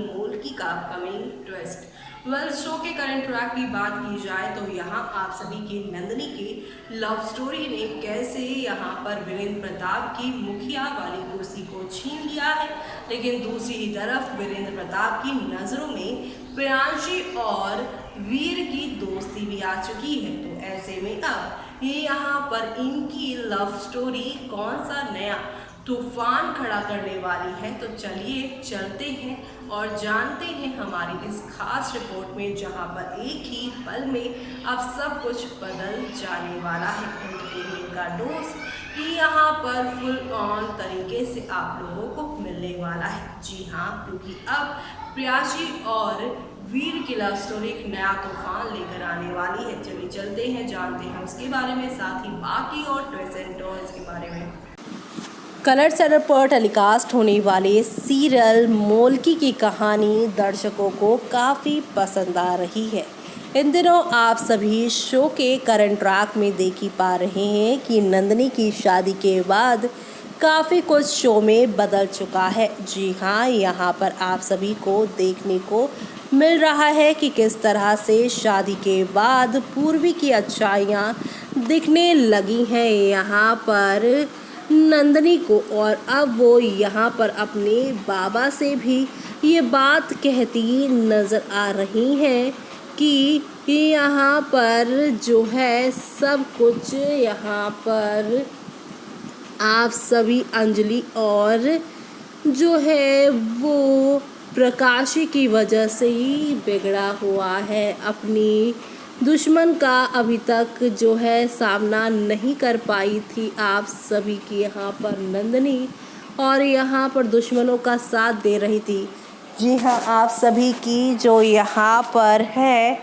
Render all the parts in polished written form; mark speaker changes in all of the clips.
Speaker 1: मोल्की का upcoming twist. Show के current track की बात की जाए तो यहाँ आप सभी की नंदिनी की लव स्टोरी ने कैसे यहाँ पर वीरेंद्र प्रताप की मुखिया वाली कुर्सी को छीन लिया है, लेकिन दूसरी ही तरफ वीरेंद्र प्रताप की नज़रों में प्रियांशी और वीर की दोस्ती भी आ चुकी है। तो ऐसे में अब ये यहाँ पर इनकी लव स्टोरी कौन सा नया तूफान खड़ा करने वाली है, तो चलिए चलते हैं और जानते हैं हमारी इस खास रिपोर्ट में, जहां पर एक ही पल में अब सब कुछ बदल जाने वाला है। एंटरटेनमेंट का डोज ये यहाँ पर फुल ऑन तरीके से आप लोगों को मिलने वाला है। जी हाँ, क्योंकि अब प्रियाशी और वीर की लव स्टोरी एक नया तूफान लेकर आने वाली है। चलिए चलते हैं, जानते हैं उसके बारे में, साथ ही बाकी और ट्विस्ट एंड टर्न्स के बारे में।
Speaker 2: कलर्स चैनल पर टेलीकास्ट होने वाले सीरियल मोल्की की कहानी दर्शकों को काफ़ी पसंद आ रही है। इन दिनों आप सभी शो के करंट ट्रैक में देख ही पा रहे हैं कि नंदिनी की शादी के बाद काफ़ी कुछ शो में बदल चुका है। जी हाँ, यहाँ पर आप सभी को देखने को मिल रहा है कि किस तरह से शादी के बाद पूर्वी की अच्छाइयाँ दिखने लगी हैं यहाँ पर नंदिनी को, और अब वो यहाँ पर अपने बाबा से भी ये बात कहती नज़र आ रही हैं कि यहाँ पर जो है सब कुछ यहाँ पर आप सभी अंजलि और जो है वो प्रकाशी की वजह से ही बिगड़ा हुआ है। अपनी दुश्मन का अभी तक जो है सामना नहीं कर पाई थी आप सभी की यहाँ पर नंदिनी, और यहाँ पर दुश्मनों का साथ दे रही थी। जी हाँ, आप सभी की जो यहाँ पर है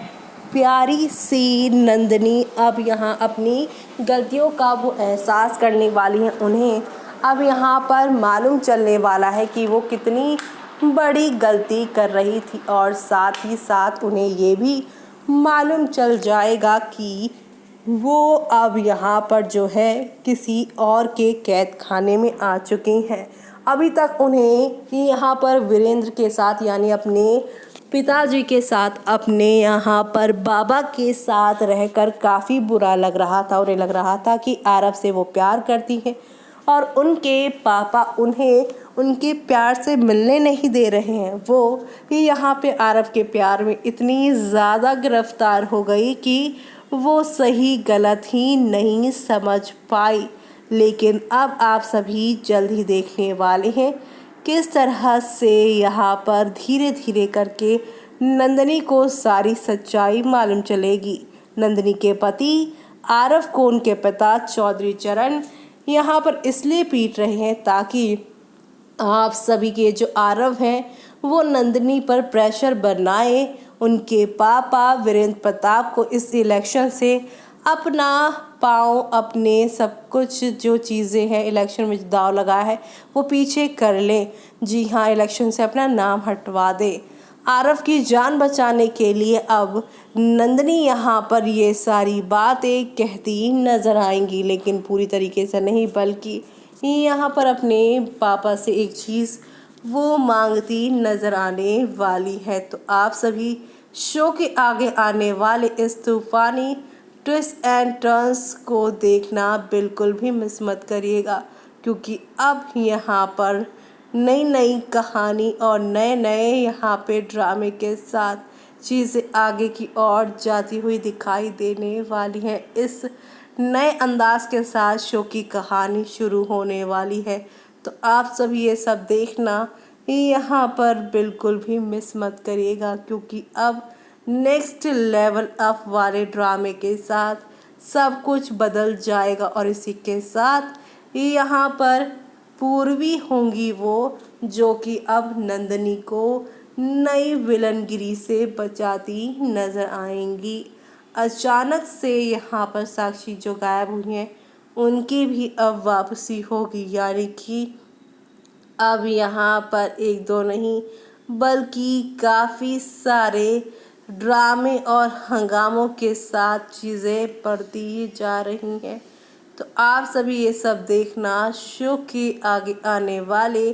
Speaker 2: प्यारी सी नंदिनी अब यहाँ अपनी गलतियों का वो एहसास करने वाली हैं। उन्हें अब यहाँ पर मालूम चलने वाला है कि वो कितनी बड़ी गलती कर रही थी, और साथ ही साथ उन्हें ये भी मालूम चल जाएगा कि वो अब यहाँ पर जो है किसी और के कैद खाने में आ चुकी हैं। अभी तक उन्हें यहाँ पर वीरेंद्र के साथ यानी अपने पिताजी के साथ, अपने यहाँ पर बाबा के साथ रहकर काफ़ी बुरा लग रहा था। उन्हें लग रहा था कि आरव से वो प्यार करती है और उनके पापा उन्हें उनके प्यार से मिलने नहीं दे रहे हैं। वो यहाँ पे आरव के प्यार में इतनी ज़्यादा गिरफ्तार हो गई कि वो सही गलत ही नहीं समझ पाई। लेकिन अब आप सभी जल्द ही देखने वाले हैं किस तरह से यहाँ पर धीरे धीरे करके नंदिनी को सारी सच्चाई मालूम चलेगी। नंदिनी के पति आरव को उनके पिता चौधरी चरण यहाँ पर इसलिए पीट रहे हैं ताकि आप सभी के जो आरव हैं वो नंदिनी पर प्रेशर बनाए, उनके पापा वीरेंद्र प्रताप को इस इलेक्शन से अपना पाँव, अपने सब कुछ जो चीज़ें हैं इलेक्शन में दाव लगा है वो पीछे कर लें। जी हाँ, इलेक्शन से अपना नाम हटवा दें। आरव की जान बचाने के लिए अब नंदिनी यहाँ पर ये सारी बातें कहती नज़र आएंगी, लेकिन पूरी तरीके से नहीं, बल्कि यहाँ पर अपने पापा से एक चीज़ वो मांगती नज़र आने वाली है। तो आप सभी शो के आगे आने वाले इस तूफ़ानी ट्विस्ट एंड टर्न्स को देखना बिल्कुल भी मिस मत करिएगा, क्योंकि अब यहाँ पर नई नई कहानी और नए नए यहाँ पे ड्रामे के साथ चीज़ें आगे की ओर जाती हुई दिखाई देने वाली हैं। इस नए अंदाज के साथ शो की कहानी शुरू होने वाली है, तो आप सभी ये सब देखना यहाँ पर बिल्कुल भी मिस मत करिएगा, क्योंकि अब नेक्स्ट लेवल अप वाले ड्रामे के साथ सब कुछ बदल जाएगा। और इसी के साथ यहाँ पर पूर्वी होंगी वो जो कि अब नंदिनी को नई विलनगिरी से बचाती नज़र आएंगी। अचानक से यहाँ पर साक्षी जो गायब हुई हैं उनकी भी अब वापसी होगी, यानी कि अब यहाँ पर एक दो नहीं बल्कि काफ़ी सारे ड्रामे और हंगामों के साथ चीज़ें बढ़ती जा रही हैं। तो आप सभी ये सब देखना शो के आगे आने वाले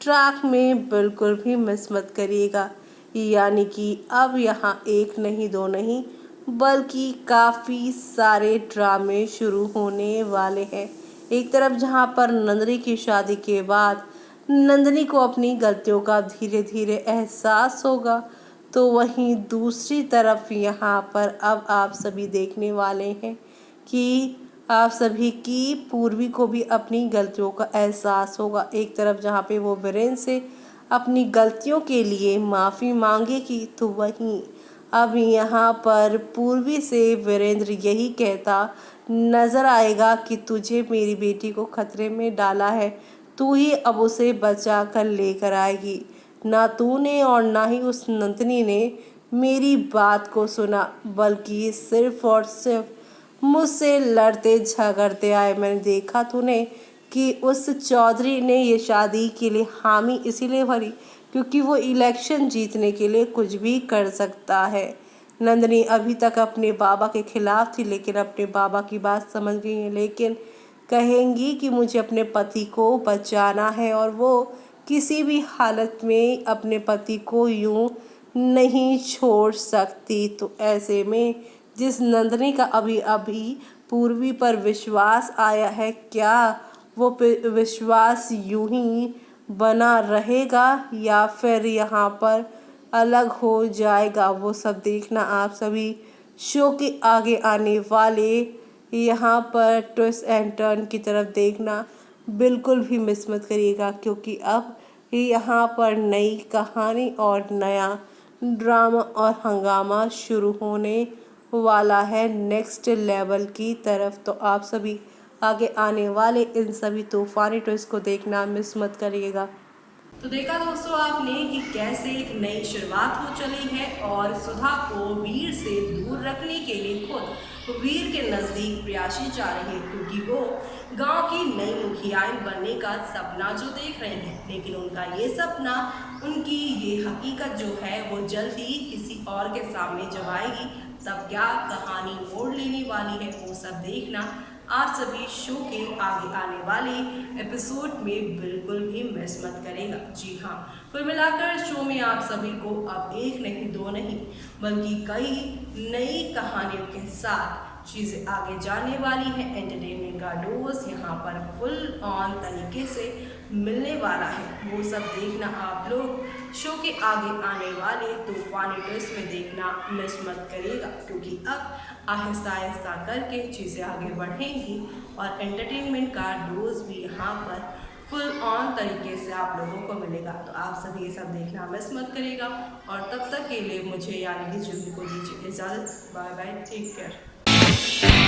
Speaker 2: ट्रैक में बिल्कुल भी मिस मत करिएगा। यानी कि अब यहाँ एक नहीं दो नहीं बल्कि काफ़ी सारे ड्रामे शुरू होने वाले हैं। एक तरफ जहाँ पर नंदिनी की शादी के बाद नंदिनी को अपनी गलतियों का धीरे धीरे एहसास होगा, तो वहीं दूसरी तरफ यहाँ पर अब आप सभी देखने वाले हैं कि आप सभी की पूर्वी को भी अपनी गलतियों का एहसास होगा। एक तरफ जहाँ पे वो वीरेंद्र से अपनी गलतियों के लिए माफ़ी मांगेगी, तो वहीं अब यहाँ पर पूर्वी से वीरेंद्र यही कहता नज़र आएगा कि तुझे मेरी बेटी को खतरे में डाला है, तू ही अब उसे बचा कर लेकर आएगी। ना तूने और ना ही उस नंदिनी ने मेरी बात को सुना, बल्कि सिर्फ और सिर्फ मुझसे लड़ते झगड़ते आए। मैंने देखा तूने कि उस चौधरी ने ये शादी के लिए हामी इसीलिए भरी क्योंकि वो इलेक्शन जीतने के लिए कुछ भी कर सकता है। नंदिनी अभी तक अपने बाबा के खिलाफ थी, लेकिन अपने बाबा की बात समझ गई है, लेकिन कहेंगी कि मुझे अपने पति को बचाना है और वो किसी भी हालत में अपने पति को यूं नहीं छोड़ सकती। तो ऐसे में जिस नंदिनी का अभी अभी पूर्वी पर विश्वास आया है, क्या वो विश्वास यूं ही बना रहेगा या फिर यहाँ पर अलग हो जाएगा, वो सब देखना आप सभी शो के आगे आने वाले यहाँ पर ट्विस्ट एंड टर्न की तरफ देखना बिल्कुल भी मिस मत करिएगा, क्योंकि अब यहाँ पर नई कहानी और नया ड्रामा और हंगामा शुरू होने वाला है नेक्स्ट लेवल की तरफ। तो आप सभी आगे आने वाले इन सभी तूफानी ट्विस्ट को देखना मिस मत करिएगा।
Speaker 1: तो देखा दोस्तों आपने कि कैसे एक नई शुरुआत हो चली है और सुधा को वीर से दूर रखने के लिए खुद वीर के नज़दीक प्रयासी जा रही है, क्योंकि वो गांव की नई मुखियाइन बनने का सपना जो देख रही हैं, लेकिन उनका ये सपना, उनकी ये हकीकत जो है वो जल्द ही किसी और के सामने जब आएगी, तब क्या कहानी मोड़ लेने वाली है, वो सब देखना आप सभी शो के आगे आने वाले एपिसोड में बिल्कुल भी मिस मत करेगा। जी हाँ, कुल मिलाकर शो में आप सभी को अब एक नहीं दो नहीं बल्कि कई नई कहानियों के साथ चीज़ें आगे जाने वाली हैं। एंटरटेनमेंट का डोज यहाँ पर फुल ऑन तरीके से मिलने वाला है, वो सब देखना आप लोग शो के आगे आने वाले तूफानी ट्विस्ट में देखना मिस मत करिएगा, क्योंकि अब आहिस्ता आहिस्ता करके चीज़ें आगे बढ़ेंगी और एंटरटेनमेंट का डोज भी यहाँ पर फुल ऑन तरीके से आप लोगों को मिलेगा। तो आप सभी ये सब देखना मिस मत करिएगा और तब तक के लिए मुझे यानी कि जुम्मी को दीजिए इजाज़त। Bye bye, take care.